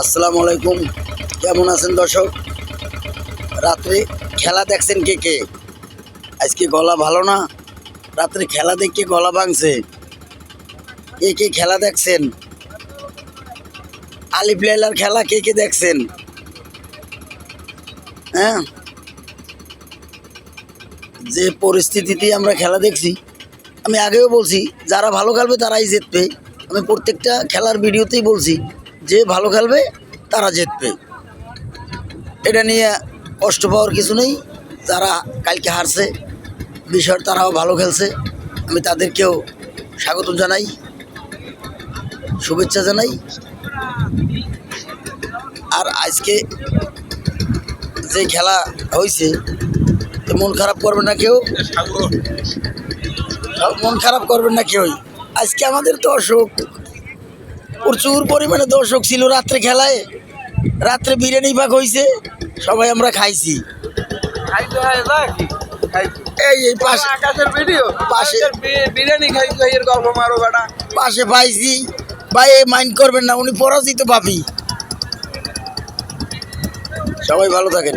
আসসালামু আলাইকুম, কেমন আছেন দর্শক? রাত্রে খেলা দেখছেন কে কে? আজকে গলা ভালো না, রাত্রে খেলা দেখে গলা ভাঙছে। কে কে খেলা দেখছেন? আলিফ লাইলার খেলা কে কে দেখছেন? হ্যাঁ, যে পরিস্থিতিতে আমরা খেলা দেখছি, আমি আগেও বলছি যারা ভালো খেলবে তারাই জিতবে। আমি প্রত্যেকটা খেলার ভিডিওতেই বলছি যে ভালো খেলবে তারা জিতবে। এটা নিয়ে কষ্ট পাওয়ার কিছু নেই। যারা কালকে হারছে বিষয়, তারাও ভালো খেলছে, আমি তাদেরকেও স্বাগত জানাই, শুভেচ্ছা জানাই। আর আজকে যে খেলা হয়েছে, মন খারাপ করবে না কেউ, মন খারাপ করবেন না কেউই। আজকে আমাদের দর্শক, প্রচুর পরিমাণে দর্শক ছিল রাত্রে খেলায়। রাত্রে বিরিয়ানি ভাগ হয়েছে, সবাই আমরা খাইছি। এই পাশে আকাশের ভিডিও পাশে বিরিয়ানি খাইছো এর গল্প মারো বেটা। পাশে পাইছি ভাই, মাইন্ড করবেন না, উনি পরাজিত পাপি। সবাই ভালো থাকেন।